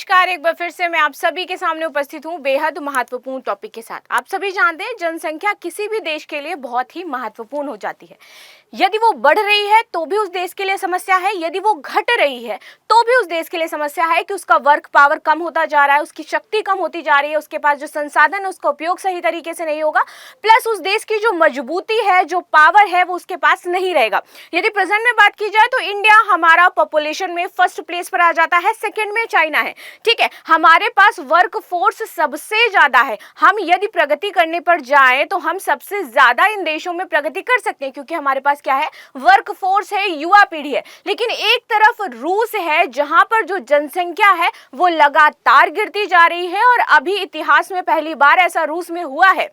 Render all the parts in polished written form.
नमस्कार। एक बार फिर से मैं आप सभी के सामने उपस्थित हूँ बेहद महत्वपूर्ण टॉपिक के साथ। आप सभी जानते हैं जनसंख्या किसी भी देश के लिए बहुत ही महत्वपूर्ण हो जाती है। यदि वो बढ़ रही है तो भी उस देश के लिए समस्या है, यदि वो घट रही है तो भी उस देश के लिए समस्या है कि उसका वर्क पावर कम होता जा रहा है, उसकी शक्ति कम होती जा रही है, उसके पास जो संसाधन है उसका उपयोग सही तरीके से नहीं होगा, प्लस उस देश की जो मजबूती है, जो पावर है वो उसके पास नहीं रहेगा। यदि प्रेजेंट में बात की जाए तो इंडिया हमारा पॉपुलेशन में फर्स्ट प्लेस पर आ जाता है, सेकंड में चाइना है। ठीक है, हमारे पास वर्क फोर्स सबसे ज्यादा है। हम यदि प्रगति करने पर जाएं तो हम सबसे ज्यादा इन देशों में प्रगति कर सकते हैं क्योंकि हमारे पास क्या है, वर्क फोर्स है, युवा पीढ़ी है। लेकिन एक तरफ रूस है जहां पर जो जनसंख्या है वो लगातार गिरती जा रही है और अभी इतिहास में पहली बार ऐसा रूस में हुआ है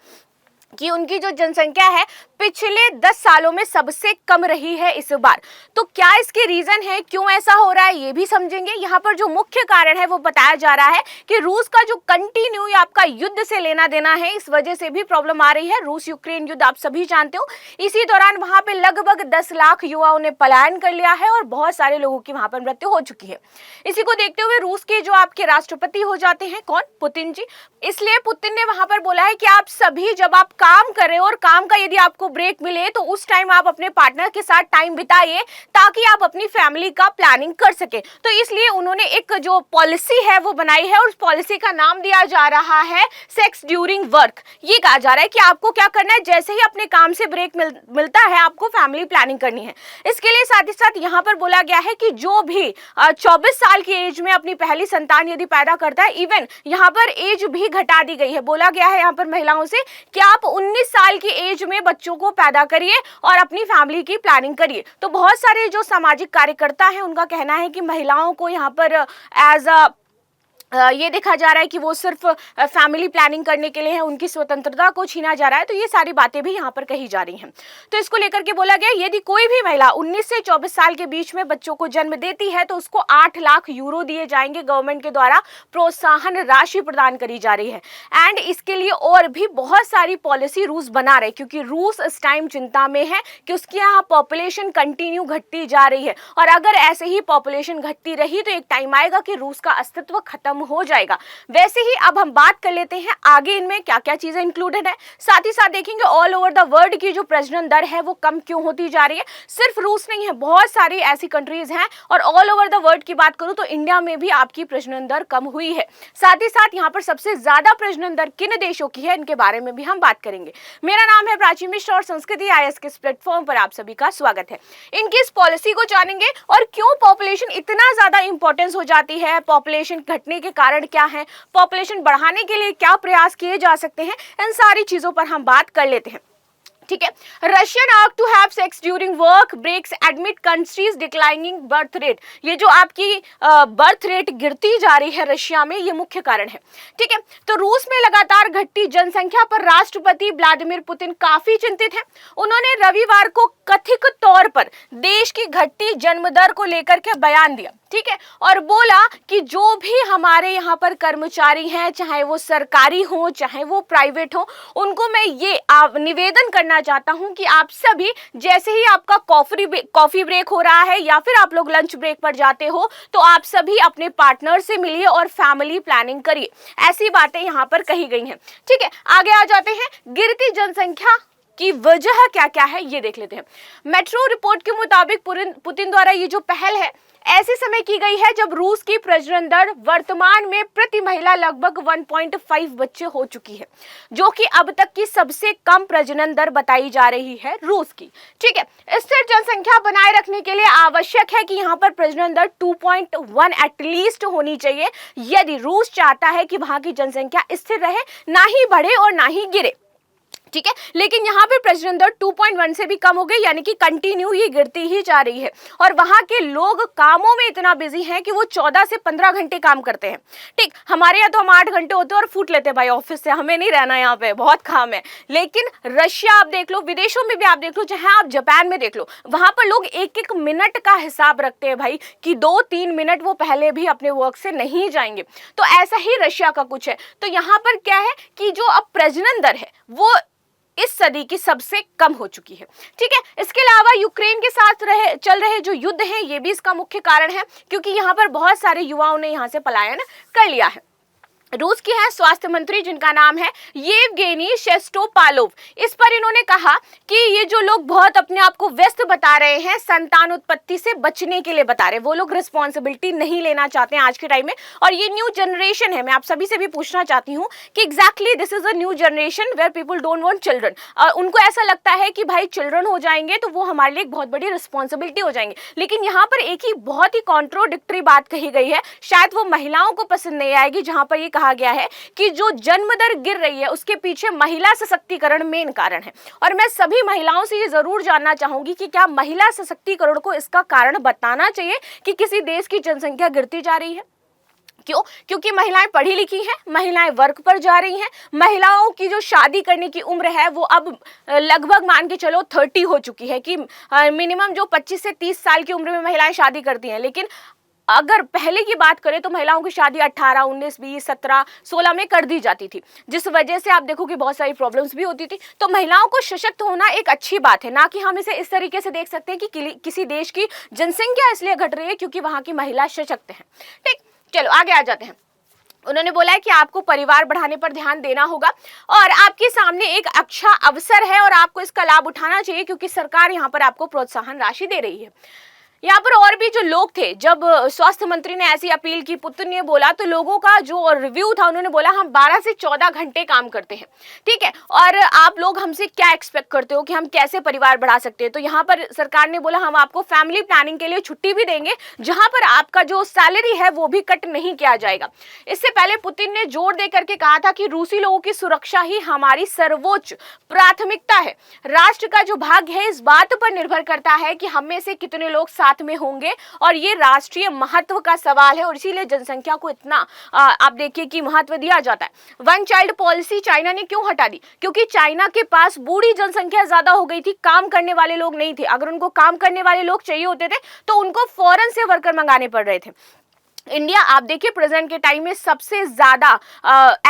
कि उनकी जो जनसंख्या है पिछले 10 सालों में सबसे कम रही है इस बार। तो क्या इसके रीजन है, क्यों ऐसा हो रहा है, ये भी समझेंगे। यहाँ पर जो मुख्य कारण है वो बताया जा रहा है कि रूस का जो कंटिन्यू आपका युद्ध से लेना देना है, इस वजह से भी प्रॉब्लम आ रही है। रूस यूक्रेन युद्ध आप सभी जानते हो। इसी दौरान वहां पे लगभग 10 लाख युवाओं ने पलायन कर लिया है और बहुत सारे लोगों की वहां पर मृत्यु हो चुकी है। इसी को देखते हुए रूस के जो आपके राष्ट्रपति हो जाते हैं, कौन, पुतिन जी। इसलिए पुतिन ने वहां पर बोला है कि आप सभी जब आप काम कर रहे हो और काम का यदि आपको ब्रेक मिले तो उस टाइम आप अपने पार्टनर के साथ टाइम बिताइए ताकि आप अपनी फैमिली का प्लानिंग कर सके। तो इसलिए उन्होंने एक जो पॉलिसी है वो बनाई है और उस पॉलिसी का नाम दिया जा रहा है सेक्स ड्यूरिंग वर्क। ये कहा जा रहा है कि आपको क्या करना है, जैसे ही अपने काम से ब्रेक मिलता है आपको फैमिली प्लानिंग करनी है। इसके लिए साथ ही साथ यहाँ पर बोला गया है कि जो भी 24 साल की एज में अपनी पहली संतान यदि पैदा करता है, इवन यहाँ पर एज भी घटा दी गई है। बोला गया है यहाँ पर महिलाओं से कि आप 19 साल की एज में बच्चों को पैदा करिए और अपनी फैमिली की प्लानिंग करिए। तो बहुत सारे जो सामाजिक कार्यकर्ता हैं उनका कहना है कि महिलाओं को यहाँ पर एज ये देखा जा रहा है कि वो सिर्फ फैमिली प्लानिंग करने के लिए है, उनकी स्वतंत्रता को छीना जा रहा है। तो ये सारी बातें भी यहाँ पर कही जा रही हैं। तो इसको लेकर के बोला गया यदि कोई भी महिला 19 से 24 साल के बीच में बच्चों को जन्म देती है तो उसको 8 लाख यूरो दिए जाएंगे। गवर्नमेंट के द्वारा प्रोत्साहन राशि प्रदान करी जा रही है। एंड इसके लिए और भी बहुत सारी पॉलिसी रूस बना रहे क्योंकि रूस इस टाइम चिंता में है कि उसके यहाँ पॉपुलेशन कंटिन्यू घटती जा रही है और अगर ऐसे ही पॉपुलेशन घटती रही तो एक टाइम आएगा कि रूस का अस्तित्व खत्म हो जाएगा। वैसे ही अब हम बात कर लेते हैं आगे इनमें क्या क्या चीजें इंक्लूडेड है। साथ ही साथ देखेंगे ऑल ओवर द वर्ल्ड की जो प्रजनन दर है वो कम क्यों होती जा रही है। सिर्फ रूस नहीं है, बहुत सारी ऐसी कंट्रीज हैं और ऑल ओवर द वर्ल्ड की बात करूं तो इंडिया में भी आपकी प्रजनन दर कम हुई है। साथ ही साथ यहाँ पर सबसे ज्यादा प्रजनन दर किन देशों की है इनके बारे में भी हम बात करेंगे। मेरा नाम है प्राची मिश्रा और संस्कृति IAS के इस प्लेटफॉर्म पर आप सभी का स्वागत है। इनकी इस पॉलिसी को जानेंगे और क्यों पॉपुलेशन इतना ज्यादा इंपॉर्टेंस हो जाती है, पॉपुलेशन घटने के कारण क्या है, पॉपुलेशन बढ़ाने के लिए क्या प्रयास किए जा सकते हैं, इन सारी चीजों पर हम बात कर लेते हैं। ठीक है, रशियन आर्क to have sex during work breaks amid countries declining birth rate. ये जो आपकी बर्थ रेट गिरती जा रही है रशिया में, ये मुख्य कारण है। ठीक है, तो रूस में लगातार घटती जनसंख्या पर राष्ट्रपति व्लादिमीर पुतिन काफी चिंतित हैं। उन्होंने रविवार को कथित तौर पर देश की घटती जन्म दर को लेकर के बयान दिया। ठीक है, और बोला कि जो भी हमारे यहाँ पर कर्मचारी हैं, चाहे वो सरकारी हो चाहे वो प्राइवेट हो, उनको मैं ये निवेदन करना चाहता हूं कि आप सभी जैसे ही आपका कॉफी ब्रेक हो रहा है या फिर आप लोग लंच ब्रेक पर जाते हो तो आप सभी अपने पार्टनर से मिलिए और फैमिली प्लानिंग करिए। ऐसी बातें यहाँ पर कही गई हैं। ठीक है, आगे आ जाते हैं। गिरती जनसंख्या की वजह क्या क्या है ये देख लेते हैं। मेट्रो रिपोर्ट के मुताबिक पुतिन द्वारा ये जो पहल है ऐसे समय की गई है जब रूस की प्रजनन दर वर्तमान में प्रति महिला लगभग 1.5 बच्चे हो चुकी है, जो कि अब तक की सबसे कम प्रजनन दर बताई जा रही है रूस की। ठीक है, स्थिर जनसंख्या बनाए रखने के लिए आवश्यक है कि यहाँ पर प्रजनन दर 2.1 एटलीस्ट होनी चाहिए यदि रूस चाहता है कि वहां की जनसंख्या स्थिर रहे, ना ही बढ़े और ना ही गिरे। ठीक है, लेकिन यहाँ पे प्रजनन दर 2.1 से भी कम हो गई, यानी कि कंटिन्यू ये गिरती ही जा रही है। और वहां के लोग कामों में इतना बिजी हैं कि वो 14 से 15 घंटे काम करते हैं। ठीक, हमारे यहाँ तो हम 8 घंटे होते हैं और फूट लेते हैं भाई ऑफिस से, हमें नहीं रहना यहाँ पे, बहुत काम है। लेकिन रशिया आप देख लो, विदेशों में भी आप देख लो, चाहे आप जापान में देख लो, वहां पर लोग एक एक मिनट का हिसाब रखते हैं भाई कि 2-3 मिनट वो पहले भी अपने वर्क से नहीं जाएंगे। तो ऐसा ही रशिया का कुछ है। तो यहाँ पर क्या है कि जो अब प्रजनन दर है वो इस सदी की सबसे कम हो चुकी है। ठीक है, इसके अलावा यूक्रेन के साथ चल रहे जो युद्ध है ये भी इसका मुख्य कारण है, क्योंकि यहाँ पर बहुत सारे युवाओं ने यहाँ से पलायन कर लिया है। रूस की है स्वास्थ्य मंत्री जिनका नाम है येवगेनी शेस्टोपालोव। इस पर इन्होंने कहा कि ये जो लोग बहुत अपने आप को व्यस्त बता रहे हैं, संतान उत्पत्ति से बचने के लिए बता रहे हैं, वो लोग रिस्पॉन्सिबिलिटी नहीं लेना चाहते हैं आज के टाइम में। और ये न्यू जनरेशन है, मैं आप सभी से भी पूछना चाहती हूँ कि exactly this is a new generation where people don't want children. उनको ऐसा लगता है कि भाई चिल्ड्रन हो जाएंगे तो वो हमारे लिए एक बहुत बड़ी रिस्पॉन्सिबिलिटी हो जाएंगे। लेकिन यहाँ पर एक ही बहुत ही कॉन्ट्रोडिक्टरी बात कही गई है, शायद वो महिलाओं को पसंद नहीं आएगी, जहां पर ये कहा गया है कि जो जन्म दर गिर रही है उसके पीछे महिला सशक्तिकरण मेन कारण है। और मैं सभी महिलाओं से ये जरूर जानना चाहूंगी कि क्या महिला सशक्तिकरण को इसका कारण बताना चाहिए कि किसी देश की जनसंख्या गिरती जा रही है? क्यों? क्योंकि महिलाएं पढ़ी लिखी हैं, महिलाएं वर्क पर जा रही हैं, महिलाओं की जो शादी करने की उम्र है वो अब लगभग मान के चलो 30 हो चुकी है, कि मिनिमम जो 25 से 30 साल की उम्र में महिलाएं शादी करती हैं। लेकिन अगर पहले की बात करें तो महिलाओं की शादी 18, 19, 20, 17, 16 में कर दी जाती थी, जिस वजह से आप देखो कि बहुत सारी प्रॉब्लम्स भी होती थी। तो महिलाओं को सशक्त होना एक अच्छी बात है, ना कि हम इसे इस तरीके से देख सकते हैं कि किसी देश की जनसंख्या इसलिए घट रही है क्योंकि वहां की महिला सशक्त है। ठीक, चलो आगे आ जाते हैं। उन्होंने बोला है कि आपको परिवार बढ़ाने पर ध्यान देना होगा और आपके सामने एक अच्छा अवसर है और आपको इसका लाभ उठाना चाहिए, क्योंकि सरकार यहाँ पर आपको प्रोत्साहन राशि दे रही है। यहाँ पर और भी जो लोग थे, जब स्वास्थ्य मंत्री ने ऐसी अपील की, पुतिन ने बोला, तो लोगों का जो रिव्यू था, उन्होंने बोला हम 12 से 14 घंटे काम करते हैं। ठीक है, और आप लोग हमसे क्या एक्सपेक्ट करते हो कि हम कैसे परिवार बढ़ा सकते हैं? तो यहाँ पर सरकार ने बोला हम आपको फैमिली प्लानिंग के लिए छुट्टी भी देंगे, जहां पर आपका जो सैलरी है वो भी कट नहीं किया जाएगा। इससे पहले पुतिन ने जोर दे करके कहा था कि रूसी लोगों की सुरक्षा ही हमारी सर्वोच्च प्राथमिकता है। राष्ट्र का जो भाग्य है इस बात पर निर्भर करता है कि हम में से कितने लोग साथ में होंगे, और ये राष्ट्रीय महत्व का सवाल है, और इसीलिए जनसंख्या को इतना आप देखिए कि महत्व दिया जाता है। वन चाइल्ड पॉलिसी चाइना ने क्यों हटा दी? क्योंकि चाइना के पास बूढ़ी जनसंख्या ज्यादा हो गई थी, काम करने वाले लोग नहीं थे। अगर उनको काम करने वाले लोग चाहिए होते थे तो उनको फॉरेन से वर्कर मंगाने पड़ रहे थे। इंडिया आप देखिए प्रेजेंट के टाइम में सबसे ज्यादा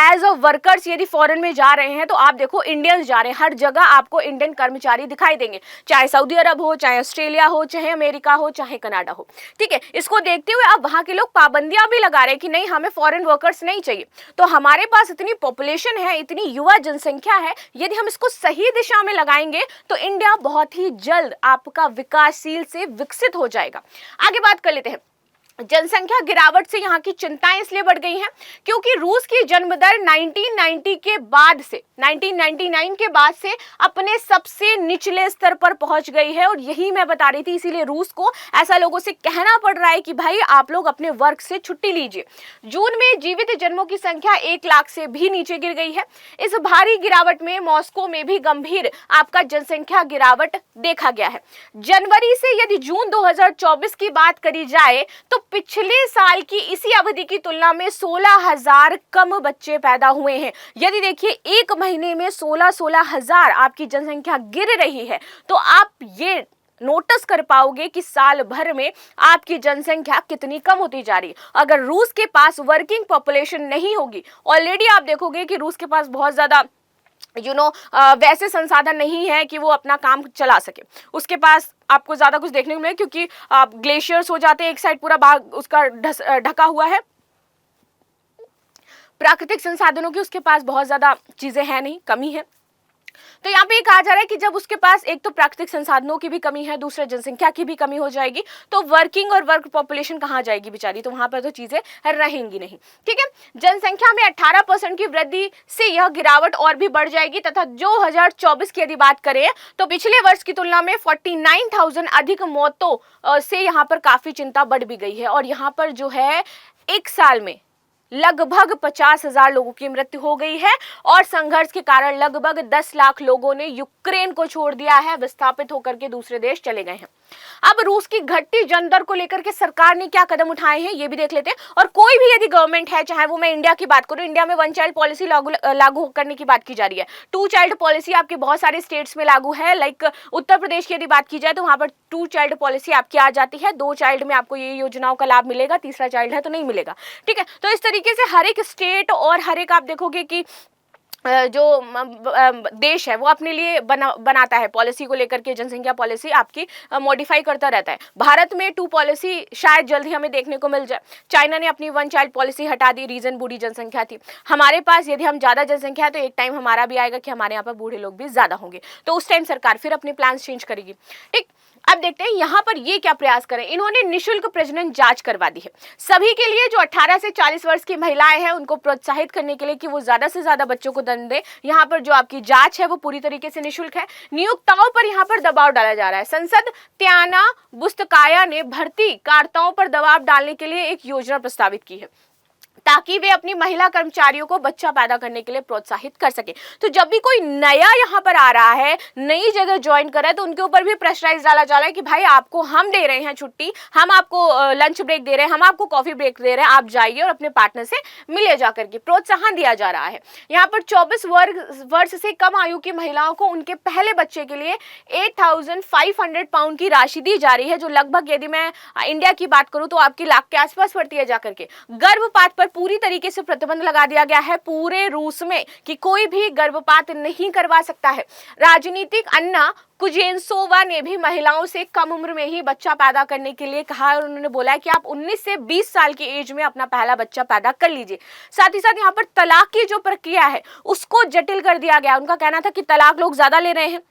एज अ वर्कर्स यदि फॉरेन में जा रहे हैं तो आप देखो इंडियंस जा रहे हैं। हर जगह आपको इंडियन कर्मचारी दिखाई देंगे, चाहे सऊदी अरब हो, चाहे ऑस्ट्रेलिया हो, चाहे अमेरिका हो, चाहे कनाडा हो। ठीक है, इसको देखते हुए अब वहां के लोग पाबंदियां भी लगा रहे हैं कि नहीं, हमें फॉरेन वर्कर्स नहीं चाहिए। तो हमारे पास इतनी पॉपुलेशन है, इतनी युवा जनसंख्या है, यदि हम इसको सही दिशा में लगाएंगे तो इंडिया बहुत ही जल्द आपका विकासशील से विकसित हो जाएगा। आगे बात कर लेते हैं। जनसंख्या गिरावट से यहाँ की चिंताएं इसलिए बढ़ गई हैं क्योंकि रूस की जन्म दर 1999 के बाद से अपने सबसे निचले स्तर पर पहुंच गई है। और यही मैं बता रही थी, इसीलिए रूस को ऐसा लोगों से कहना पड़ रहा है कि भाई आप लोग अपने वर्क से छुट्टी लीजिए। जून में जीवित जन्मों की संख्या 1 लाख से भी नीचे गिर गई है। इस भारी गिरावट में मॉस्को में भी गंभीर आपका जनसंख्या गिरावट देखा गया है। जनवरी से यदि जून 2024 की बात करी जाए तो पिछले साल की इसी अवधि की तुलना में 16,000 कम बच्चे पैदा हुए हैं। यदि देखिए एक महीने में 16,000 आपकी जनसंख्या गिर रही है तो आप ये नोटिस कर पाओगे कि साल भर में आपकी जनसंख्या कितनी कम होती जा रही है। अगर रूस के पास वर्किंग पॉपुलेशन नहीं होगी, ऑलरेडी आप देखोगे कि रूस के पास बहुत ज्यादा वैसे संसाधन नहीं है कि वो अपना काम चला सके। उसके पास आपको ज्यादा कुछ देखने को मिले क्योंकि ग्लेशियर्स हो जाते हैं, एक साइड पूरा भाग उसका ढका हुआ है। प्राकृतिक संसाधनों की उसके पास बहुत ज्यादा चीजें हैं नहीं, कमी है। तो यहाँ पे कहा जा रहा है कि जब उसके पास एक तो प्राकृतिक संसाधनों की भी कमी है, दूसरे जनसंख्या की भी कमी हो जाएगी, तो वर्किंग और वर्क पॉपुलेशन कहाँ जाएगी बेचारी? तो वहां पर तो चीजें रहेंगी नहीं। ठीक है, जनसंख्या में 18% की वृद्धि से यह गिरावट और भी बढ़ जाएगी तथा 2024 की यदि बात करें तो पिछले वर्ष की तुलना में 49,000 अधिक मौतों से यहाँ पर काफी चिंता बढ़ भी गई है। और यहाँ पर जो है एक साल में लगभग 50,000 लोगों की मृत्यु हो गई है और संघर्ष के कारण लगभग 10 लाख लोगों ने यूक्रेन को छोड़ दिया है, विस्थापित होकर के दूसरे देश चले गए हैं। अब रूस की घटती जनदर को लेकर के सरकार ने क्या कदम उठाए हैं ये भी देख लेते हैं। और कोई भी यदि गवर्नमेंट है, चाहे वो मैं इंडिया की बात करूं, इंडिया में वन चाइल्ड पॉलिसी लागू करने की बात की जा रही है। 2 चाइल्ड पॉलिसी आपके बहुत सारे स्टेट्स में लागू है। लाइक उत्तर प्रदेश की यदि बात की जाए तो वहां पर 2 चाइल्ड पॉलिसी आपकी आ जाती है। 2 चाइल्ड में आपको ये योजनाओं का लाभ मिलेगा, तीसरा चाइल्ड है तो नहीं मिलेगा। ठीक है, तो इस तरीके से हर एक स्टेट और हर एक आप देखोगे कि जो देश है वो अपने लिए बनाता है पॉलिसी को लेकर के, जनसंख्या पॉलिसी आपकी मॉडिफाई करता रहता है। भारत में 2 पॉलिसी शायद जल्द ही हमें देखने को मिल जाए। चाइना ने अपनी 1 चाइल्ड पॉलिसी हटा दी, रीजन बूढ़ी जनसंख्या थी। हमारे पास यदि हम ज़्यादा जनसंख्या है तो एक टाइम हमारा भी आएगा कि हमारे यहाँ पर बूढ़े लोग भी ज़्यादा होंगे, तो उस टाइम सरकार फिर अपने प्लान चेंज करेगी। ठीक, अब देखते हैं यहाँ पर ये क्या प्रयास करें। इन्होंने निःशुल्क प्रजनन जांच करवा दी है सभी के लिए। जो 18 से 40 वर्ष की महिलाएं हैं उनको प्रोत्साहित करने के लिए कि वो ज्यादा से ज्यादा बच्चों को जन्म दे। यहाँ पर जो आपकी जांच है वो पूरी तरीके से निःशुल्क है। नियोक्ताओं पर यहाँ पर दबाव डाला जा रहा है। संसद त्याना बुस्तकाया ने भर्ती कार्ताओं पर दबाव डालने के लिए एक योजना प्रस्तावित की है ताकि वे अपनी महिला कर्मचारियों को बच्चा पैदा करने के लिए प्रोत्साहित कर सके। तो जब भी कोई नया यहाँ पर आ रहा है, नई जगह ज्वाइन कर रहा है, तो उनके ऊपर भी प्रेशराइज डाला जा रहा है कि भाई आपको हम दे रहे हैं छुट्टी, हम आपको लंच ब्रेक दे रहे हैं, हम आपको कॉफी ब्रेक दे रहे हैं, आप जाइए और अपने पार्टनर से मिले जाकर के, प्रोत्साहन दिया जा रहा है। यहाँ पर 24 वर्ष से कम आयु की महिलाओं को उनके पहले बच्चे के लिए 8,500 पाउंड की राशि दी जा रही है, जो लगभग यदि मैं इंडिया की बात करूं तो आपकी लाख के आसपास पड़ती है जाकर के। गर्भपात पर पूरी तरीके से प्रतिबंध लगा दिया गया है पूरे रूस में कि कोई भी गर्भपात नहीं करवा सकता है। राजनीतिक अन्ना कुजेनसोवा ने भी महिलाओं से कम उम्र में ही बच्चा पैदा करने के लिए कहा है और उन्होंने बोला है कि आप 19 से 20 साल की एज में अपना पहला बच्चा पैदा कर लीजिए। साथ ही साथ यहाँ पर तलाक की जो प्रक्रिया है उसको जटिल कर दिया गया। उनका कहना था कि तलाक लोग ज्यादा ले रहे हैं,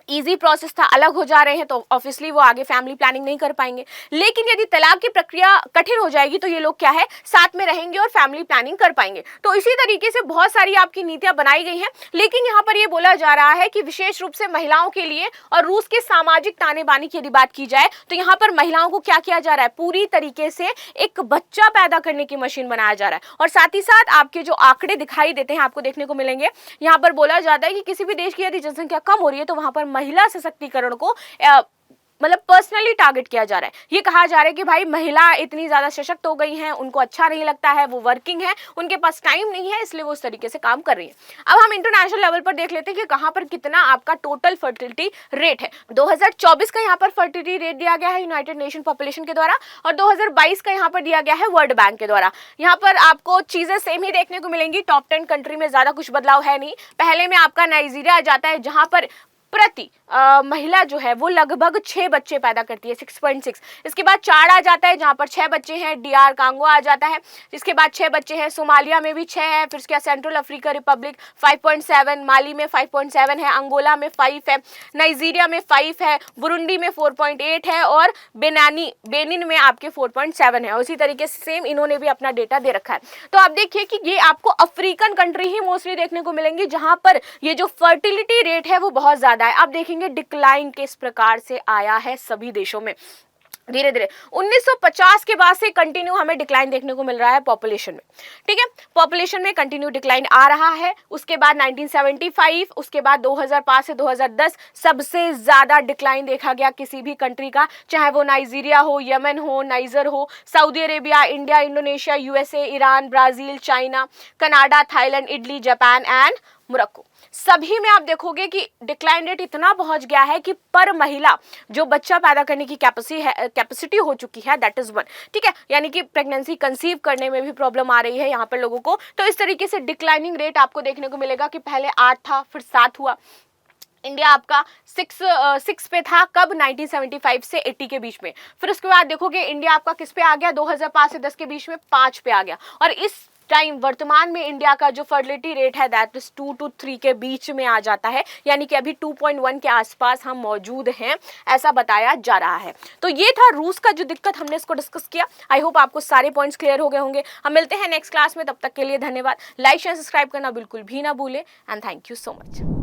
इजी प्रोसेस था, अलग हो जा रहे हैं तो ऑब्वियसली वो आगे फैमिली प्लानिंग नहीं कर पाएंगे। लेकिन यदि तलाक की प्रक्रिया कठिन हो जाएगी तो ये लोग क्या है, साथ में रहेंगे और फैमिली प्लानिंग कर पाएंगे। तो इसी तरीके से बहुत सारी आपकी नीतियां बनाई गई हैं। लेकिन यहाँ पर ये बोला जा रहा है कि विशेष रूप से महिलाओं के लिए और रूस के सामाजिक ताने बाने की यदि बात की जाए तो यहाँ पर महिलाओं को क्या किया जा रहा है, पूरी तरीके से एक बच्चा पैदा करने की मशीन बनाया जा रहा है। और साथ ही साथ आपके जो आंकड़े दिखाई देते हैं आपको देखने को मिलेंगे, यहाँ पर बोला जाता है कि किसी भी देश की यदि जनसंख्या कम हो रही है तो वहां पर महिला सशक्तिकरण को मतलब पर्सनली टारगेट किया जा रहा है। ये कहा जा रहा है कि भाई महिला इतनी ज्यादा सशक्त हो गई हैं, उनको अच्छा नहीं लगता है, वो वर्किंग है, उनके पास टाइम नहीं है, इसलिए वो उस तरीके से काम कर रही है। अब हम इंटरनेशनल लेवल पर देख लेते हैं कि कहां पर कितना आपका टोटल फर्टिलिटी रेट है। 2024 का यहाँ पर फर्टिलिटी रेट दिया गया है यूनाइटेड नेशन पॉपुलेशन के द्वारा और 2022 का यहाँ पर दिया गया है वर्ल्ड बैंक के द्वारा। यहाँ पर आपको चीजें सेम ही देखने को मिलेंगी। टॉप 10 कंट्री में ज्यादा कुछ बदलाव है नहीं। पहले में आपका नाइजीरिया आ जाता है जहां पर प्रति महिला जो है वो लगभग 6 बच्चे पैदा करती है, 6.6। इसके बाद 4 आ जाता है जहां पर 6 बच्चे हैं। DR कांगो आ जाता है, इसके बाद 6 बच्चे हैं। सोमालिया में भी 6 है, फिर उसके बाद सेंट्रल अफ्रीका रिपब्लिक 5.7, माली में 5.7 है, अंगोला में 5 है, नाइजीरिया में 5 है, बुरुंडी में 4.8 है और बेनिन में आपके 4.7 है। उसी तरीके से सेम इन्होंने भी अपना डेटा दे रखा है। तो आप देखिए कि ये आपको अफ्रीकन कंट्री ही मोस्टली देखने को मिलेंगी जहां पर ये जो फर्टिलिटी रेट है वो बहुत ज्यादा है। आप देखेंगे डिक्लाइन किस प्रकार से आया है सभी देशों में धीरे धीरे। 1950 के बाद से कंटिन्यू हमें डिक्लाइन देखने को मिल रहा है पॉपुलेशन में। ठीक है, पॉपुलेशन में कंटिन्यू डिक्लाइन आ रहा है। उसके बाद 1975, उसके बाद 2005 से 2010 सबसे ज्यादा डिक्लाइन देखा गया किसी भी कंट्री का, चाहे वो नाइजीरिया हो, यमन हो, नाइजर हो, Saudi Arabia, India, Indonesia, USA, Iran, Brazil, China, Canada, Thailand, Italy, Japan and Morocco. सभी में आप देखोगे कि डिक्लाइन रेट इतना पहुंच गया है कि पर महिला जो बच्चा पैदा करने की कैपेसिटी हो चुकी है दैट इज 1। ठीक है, यानी कि प्रेगनेंसी कंसीव करने में भी प्रॉब्लम आ रही है यहाँ पर लोगों को। तो इस तरीके से डिक्लाइनिंग रेट आपको देखने को मिलेगा कि पहले 8 था, फिर 7 हुआ। इंडिया आपका 6 पे था, कब 1975 से 80 के बीच में। फिर उसके बाद देखोगे इंडिया आपका किस पे आ गया, 2005 से 10 के बीच में 5 पे आ गया। और इस टाइम वर्तमान में इंडिया का जो फर्टिलिटी रेट है दैट इज 2 to 3 के बीच में आ जाता है, यानी कि अभी 2.1 के आसपास हम मौजूद हैं, ऐसा बताया जा रहा है। तो ये था रूस का जो दिक्कत, हमने इसको डिस्कस किया। आई होप आपको सारे पॉइंट्स क्लियर हो गए होंगे। हम मिलते हैं नेक्स्ट क्लास में, तब तक के लिए धन्यवाद। लाइक शेयर सब्सक्राइब करना बिल्कुल भी ना भूलें and thank you so much.